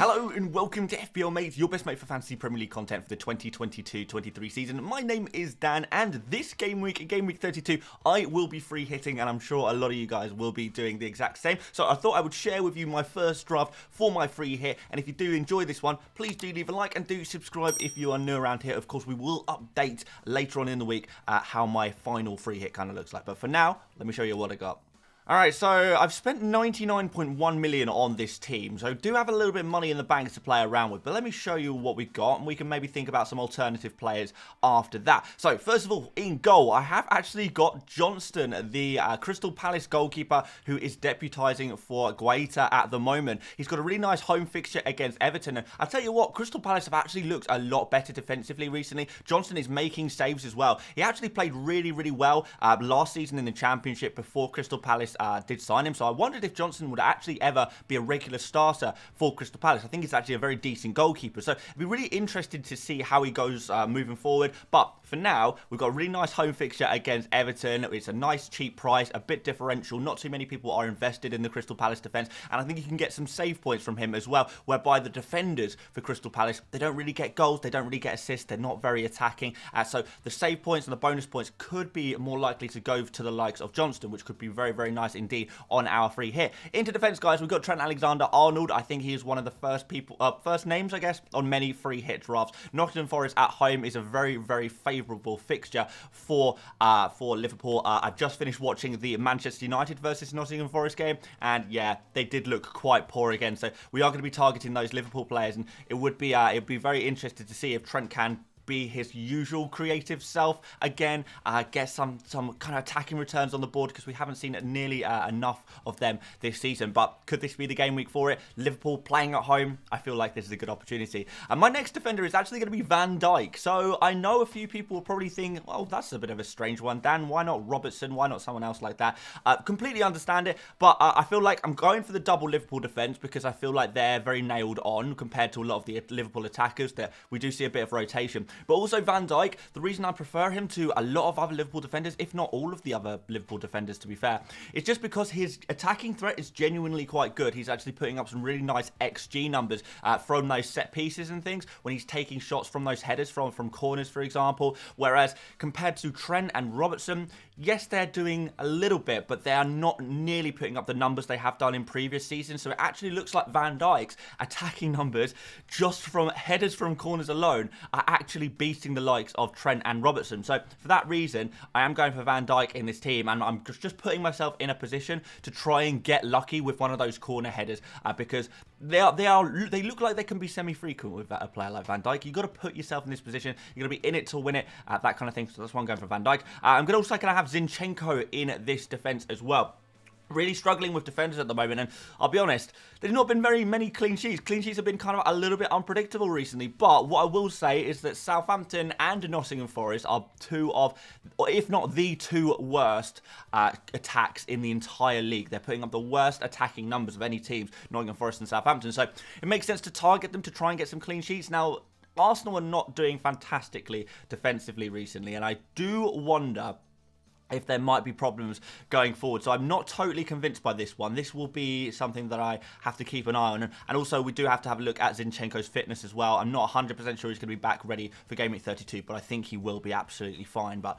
Hello and welcome to FPL Mate, your best mate for fantasy Premier League content for the 2022-23 season. My name is Dan, and this game week, Game Week 32, I will be free hitting, and I'm sure a lot of you guys will be doing the exact same. So I thought I would share with you my first draft for my free hit, and if you do enjoy this one, please do leave a like and do subscribe if you are new around here. Of course, we will update later on in the week how my final free hit kind of looks like. But for now, let me show you what I got. Alright, so I've spent 99.1 million on this team, so do have a little bit of money in the bank to play around with, but let me show you what we've got, and we can maybe think about some alternative players after that. So, first of all, in goal, I have actually got Johnston, the Crystal Palace goalkeeper, who is deputising for Guaita at the moment. He's got a really nice home fixture against Everton, and I'll tell you what, Crystal Palace have actually looked a lot better defensively recently. Johnston is making saves as well. He actually played really, really well last season in the Championship before Crystal Palace did sign him, so I wondered if Johnson would actually ever be a regular starter for Crystal Palace. I think he's actually a very decent goalkeeper, so I'd be really interested to see how he goes moving forward. But for now, we've got a really nice home fixture against Everton. It's a nice cheap price, a bit differential. Not too many people are invested in the Crystal Palace defence, and I think you can get some save points from him as well, whereby the defenders for Crystal Palace, they don't really get goals, they don't really get assists, they're not very attacking, so the save points and the bonus points could be more likely to go to the likes of Johnston, which could be very, very nice indeed on our free hit. Into defence, guys, we've got Trent Alexander-Arnold. I think he is one of the first names, I guess, on many free hit drafts. Nottingham Forest at home is a very, very favourable fixture for Liverpool. I've just finished watching the Manchester United versus Nottingham Forest game, and yeah, they did look quite poor again. So we are going to be targeting those Liverpool players, and it would be very interesting to see if Trent can be his usual creative self again, get some kind of attacking returns on the board, because we haven't seen nearly enough of them this season. But could this be the game week for it? Liverpool playing at home, I feel like this is a good opportunity. And my next defender is actually going to be Van Dijk. So I know a few people will probably think, well, that's a bit of a strange one, Dan. Why not Robertson? Why not someone else like that? Completely understand it, but I feel like I'm going for the double Liverpool defence, because I feel like they're very nailed on compared to a lot of the Liverpool attackers. That we do see a bit of rotation. But also Van Dijk, the reason I prefer him to a lot of other Liverpool defenders, if not all of the other Liverpool defenders to be fair, is just because his attacking threat is genuinely quite good. He's actually putting up some really nice XG numbers from those set pieces and things, when he's taking shots from those headers from corners, for example. Whereas compared to Trent and Robertson, yes, they're doing a little bit, but they are not nearly putting up the numbers they have done in previous seasons. So it actually looks like Van Dijk's attacking numbers just from headers from corners alone are actually beating the likes of Trent and Robertson. So for that reason, I am going for Van Dijk in this team, and I'm just putting myself in a position to try and get lucky with one of those corner headers, because they look like they can be semi-frequent with a player like Van Dijk. You've got to put yourself in this position. You're going to be in it to win it, that kind of thing. So that's why I'm going for Van Dijk. I'm also going to have Zinchenko in this defence as well. Really struggling with defenders at the moment, and I'll be honest, there's not been very many clean sheets. Clean sheets have been kind of a little bit unpredictable recently, but what I will say is that Southampton and Nottingham Forest are two of, or if not the two worst attacks in the entire league. They're putting up the worst attacking numbers of any teams, Nottingham Forest and Southampton, so it makes sense to target them to try and get some clean sheets. Now, Arsenal are not doing fantastically defensively recently, and I do wonder if there might be problems going forward. So I'm not totally convinced by this one. This will be something that I have to keep an eye on. And also, we do have to have a look at Zinchenko's fitness as well. I'm not 100% sure he's going to be back ready for Game Week 32, but I think he will be absolutely fine. But,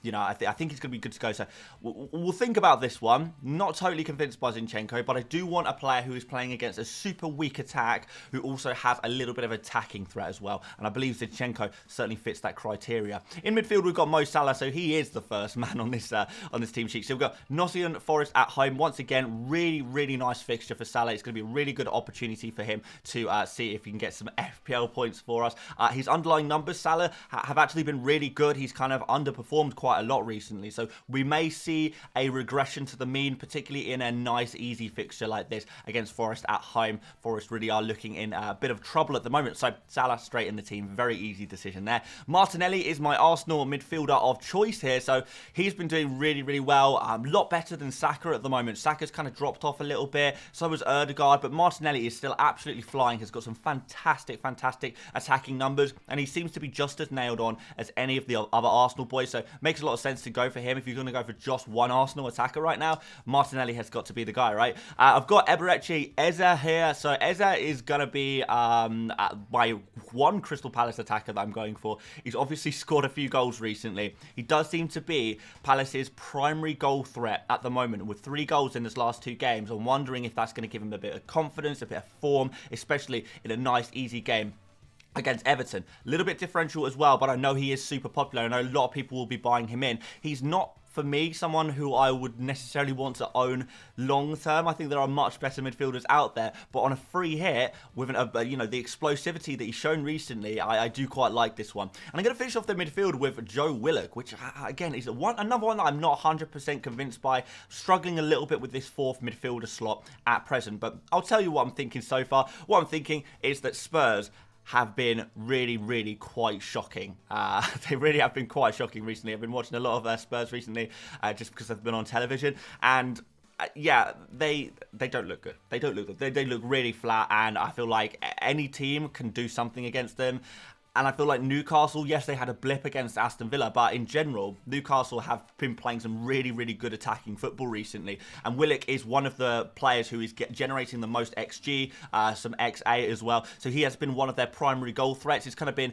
you know, I think he's going to be good to go. So we'll think about this one. Not totally convinced by Zinchenko, but I do want a player who is playing against a super weak attack, who also has a little bit of attacking threat as well. And I believe Zinchenko certainly fits that criteria. In midfield, we've got Mo Salah, so he is the first man on this team sheet. So we've got Nottingham Forest at home. Once again, really nice fixture for Salah. It's going to be a really good opportunity for him to see if he can get some FPL points for us. His underlying numbers, Salah, have actually been really good. He's kind of underperformed quite a lot recently. So we may see a regression to the mean, particularly in a nice, easy fixture like this against Forest at home. Forest really are looking in a bit of trouble at the moment. So Salah straight in the team. Very easy decision there. Martinelli is my Arsenal midfielder of choice here. So he's been doing really, really well. A lot better than Saka at the moment. Saka's kind of dropped off a little bit. So has Ødegaard, but Martinelli is still absolutely flying. Has got some fantastic attacking numbers, and he seems to be just as nailed on as any of the other Arsenal boys. So makes a lot of sense to go for him. If you're going to go for just one Arsenal attacker right now, Martinelli has got to be the guy, right? I've got Eberechi Eze here. So Eze is going to be my one Crystal Palace attacker that I'm going for. He's obviously scored a few goals recently. He does seem to be Palace's primary goal threat at the moment, with 3 goals in his last 2 games. I'm wondering if that's going to give him a bit of confidence, a bit of form, especially in a nice, easy game against Everton. A little bit differential as well, but I know he is super popular. I know a lot of people will be buying him in. He's not, for me, someone who I would necessarily want to own long term. I think there are much better midfielders out there, but on a free hit with the explosivity that he's shown recently, I do quite like this one. And I'm going to finish off the midfield with Joe Willock, which again is another one that I'm not 100% convinced by. Struggling a little bit with this 4th midfielder slot at present, but I'll tell you what I'm thinking so far. What I'm thinking is that Spurs have been really quite shocking. They really have been quite shocking recently. I've been watching a lot of Spurs recently just because they've been on television, and yeah, they don't look good. They don't look good. They look really flat, and I feel like any team can do something against them. And I feel like Newcastle, yes, they had a blip against Aston Villa, but in general, Newcastle have been playing some really good attacking football recently. And Willock is one of the players who is generating the most XG, some XA as well. So he has been one of their primary goal threats. It's kind of been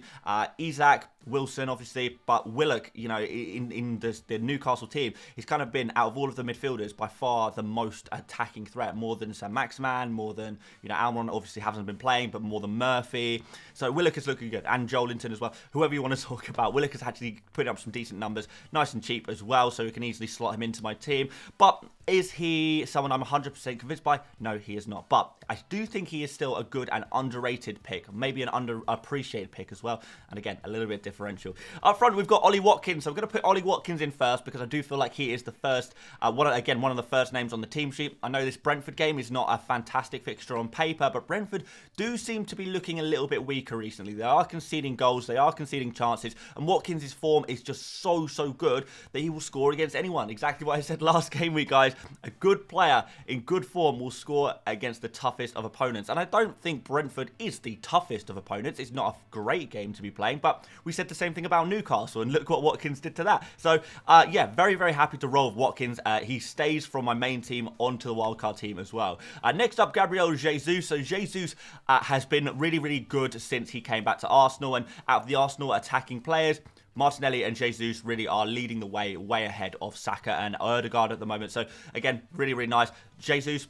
Isak, Wilson, obviously, but Willock, you know, in the Newcastle team, he's kind of been, out of all of the midfielders, by far the most attacking threat, more than Saint-Maximin, more than, you know, Almiron obviously hasn't been playing, but more than Murphy. So Willock is looking good, and Joelinton as well. Whoever you want to talk about, Willock is actually putting up some decent numbers, nice and cheap as well, so we can easily slot him into my team. But is he someone I'm 100% convinced by? No, he is not. But I do think he is still a good and underrated pick, maybe an underappreciated pick as well. And again, a little bit differential. Up front, we've got Ollie Watkins. So I'm going to put Ollie Watkins in first because I do feel like he is the first, one of the first names on the team sheet. I know this Brentford game is not a fantastic fixture on paper, but Brentford do seem to be looking a little bit weaker recently. They are conceding goals, they are conceding chances, and Watkins' form is just so good that he will score against anyone. Exactly what I said last game week, guys. A good player in good form will score against the toughest of opponents. And I don't think Brentford is the toughest of opponents. It's not a great game to be playing, but we said the same thing about Newcastle, and look what Watkins did to that. So, yeah, very happy to roll with Watkins. He stays from my main team onto the wildcard team as well. Next up, Gabriel Jesus. So Jesus has been really good since he came back to Arsenal, and out of the Arsenal attacking players, Martinelli and Jesus really are leading the way ahead of Saka and Ødegaard at the moment. So, again, really nice. Jesus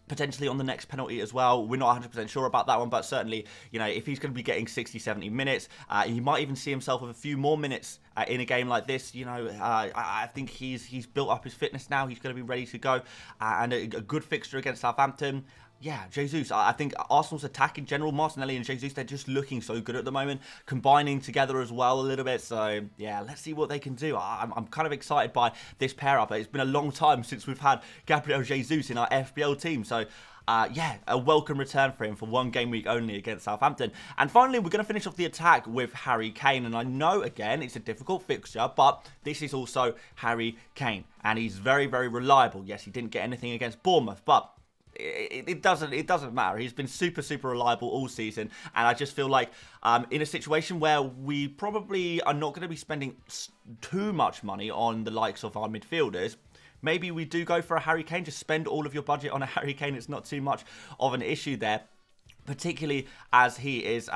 potentially on the next penalty as well. We're not 100% sure about that one, but certainly, you know, if he's going to be getting 60, 70 minutes, he might even see himself with a few more minutes in a game like this. You know, I think he's built up his fitness now. He's going to be ready to go, and a good fixture against Southampton. Yeah, Jesus. I think Arsenal's attack in general, Martinelli and Jesus, they're just looking so good at the moment, combining together as well a little bit. So, yeah, let's see what they can do. I'm kind of excited by this pair-up. It's been a long time since we've had Gabriel Jesus in our FPL team. So, yeah, a welcome return for him for one game week only against Southampton. And finally, we're going to finish off the attack with Harry Kane. And I know, again, it's a difficult fixture, but this is also Harry Kane. And he's very reliable. Yes, he didn't get anything against Bournemouth, but it doesn't matter. He's been super reliable all season, and I just feel like in a situation where we probably are not going to be spending too much money on the likes of our midfielders, maybe we do go for a Harry Kane. Just spend all of your budget on a Harry Kane. It's not too much of an issue there, particularly as he is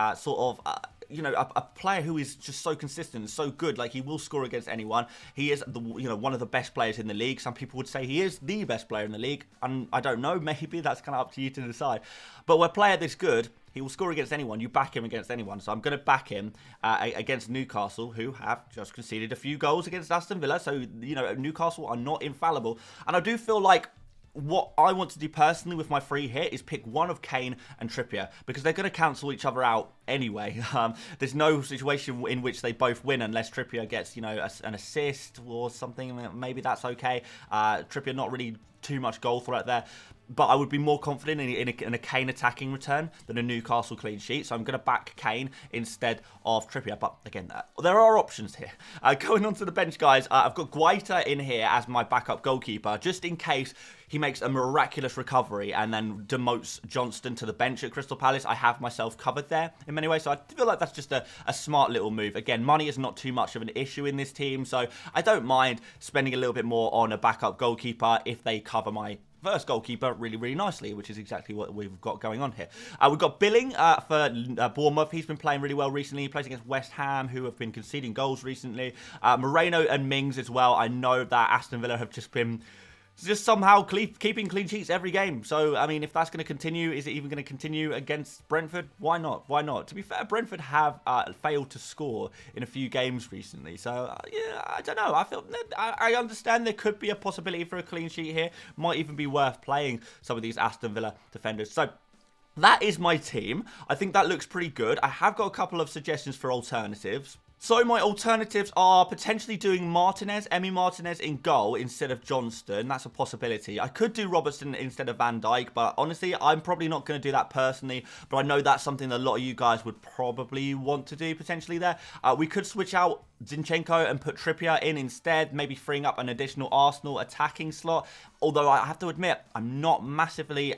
you know, a player who is just so consistent and so good. Like, he will score against anyone. He is, one of the best players in the league. Some people would say he is the best player in the league, and I don't know. Maybe that's kind of up to you to decide. But with a player this good, he will score against anyone. You back him against anyone. So I'm going to back him against Newcastle, who have just conceded a few goals against Aston Villa. So, you know, Newcastle are not infallible. And I do feel like what I want to do personally with my free hit is pick one of Kane and Trippier, because they're going to cancel each other out anyway. There's no situation in which they both win unless Trippier gets, you know, an assist or something. Maybe that's okay. Trippier not really too much goal threat there. but I would be more confident in a Kane attacking return than a Newcastle clean sheet. So I'm going to back Kane instead of Trippier. But again, there are options here. Going on to the bench, guys, I've got Guaita in here as my backup goalkeeper, just in case he makes a miraculous recovery and then demotes Johnston to the bench at Crystal Palace. I have myself covered there in many ways. So I feel like that's just a smart little move. Again, money is not too much of an issue in this team. So I don't mind spending a little bit more on a backup goalkeeper if they cover my first goalkeeper really, really nicely, which is exactly what we've got going on here. We've got Billing for Bournemouth. He's been playing really well recently. He plays against West Ham, who have been conceding goals recently. Moreno and Mings as well. I know that Aston Villa have just been somehow keeping clean sheets every game. So, I mean, if that's going to continue, is it even going to continue against Brentford? Why not? Why not? To be fair, Brentford have failed to score in a few games recently. So, yeah, I don't know. I understand there could be a possibility for a clean sheet here. Might even be worth playing some of these Aston Villa defenders. So, that is my team. I think that looks pretty good. I have got a couple of suggestions for alternatives. So my alternatives are potentially doing Emi Martinez in goal instead of Johnston. That's a possibility. I could do Robertson instead of Van Dijk, but honestly, I'm probably not going to do that personally. But I know that's something that a lot of you guys would probably want to do potentially there. We could switch out Zinchenko and put Trippier in instead, maybe freeing up an additional Arsenal attacking slot. Although I have to admit, I'm not massively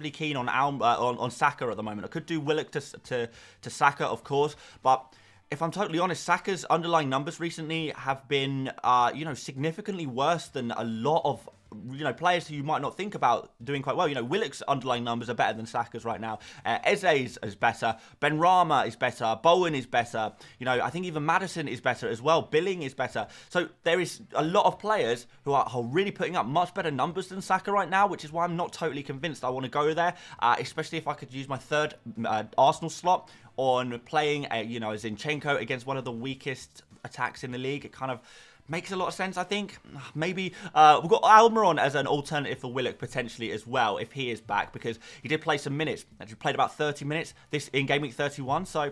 keen on Saka at the moment. I could do Willock to Saka, of course, but if I'm totally honest, Saka's underlying numbers recently have been, significantly worse than a lot of, players who you might not think about doing quite well. Willock's underlying numbers are better than Saka's right now. Eze's is better. Benrahma is better. Bowen is better. I think even Maddison is better as well. Billing is better. So there is a lot of players who are really putting up much better numbers than Saka right now, which is why I'm not totally convinced I want to go there, especially if I could use my third Arsenal slot on playing, a Zinchenko against one of the weakest attacks in the league. It kind of makes a lot of sense, I think. Maybe we've got Almiron as an alternative for Willock potentially as well, if he is back, because he did play some minutes. Actually played about 30 minutes this in Game Week 31, so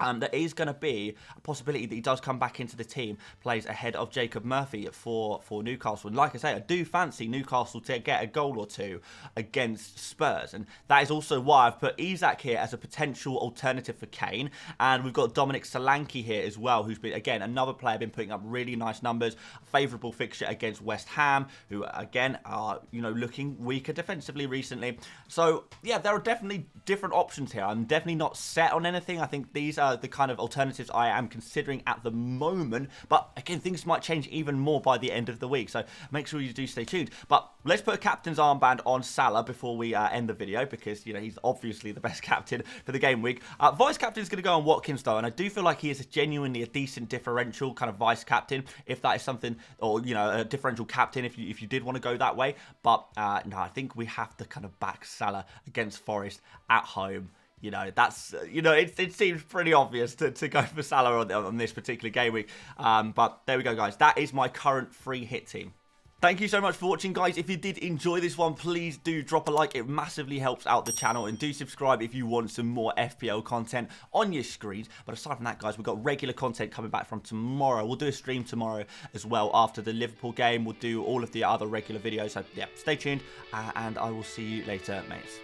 there is going to be a possibility that he does come back into the team, plays ahead of Jacob Murphy for Newcastle. And like I say, I do fancy Newcastle to get a goal or two against Spurs. And that is also why I've put Isak here as a potential alternative for Kane. And we've got Dominic Solanke here as well, who's been, again, another player been putting up really nice numbers. Favourable fixture against West Ham, who, again, are, looking weaker defensively recently. So, yeah, there are definitely different options here. I'm definitely not set on anything. I think these are the kind of alternatives I am considering at the moment, but again, things might change even more by the end of the week, so make sure you do stay tuned. But let's put a captain's armband on Salah before we end the video, because he's obviously the best captain for the game week. Vice captain is going to go on Watkins though, and I do feel like he is genuinely a decent differential kind of vice captain, if that is something, or a differential captain if you did want to go that way. But no, I think we have to kind of back Salah against Forest at home. That's, it seems pretty obvious to go for Salah on this particular game week. But there we go, guys. That is my current free hit team. Thank you so much for watching, guys. If you did enjoy this one, please do drop a like. It massively helps out the channel. And do subscribe if you want some more FPL content on your screens. But aside from that, guys, we've got regular content coming back from tomorrow. We'll do a stream tomorrow as well after the Liverpool game. We'll do all of the other regular videos. So, yeah, stay tuned. And I will see you later, mates.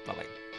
Bye-bye.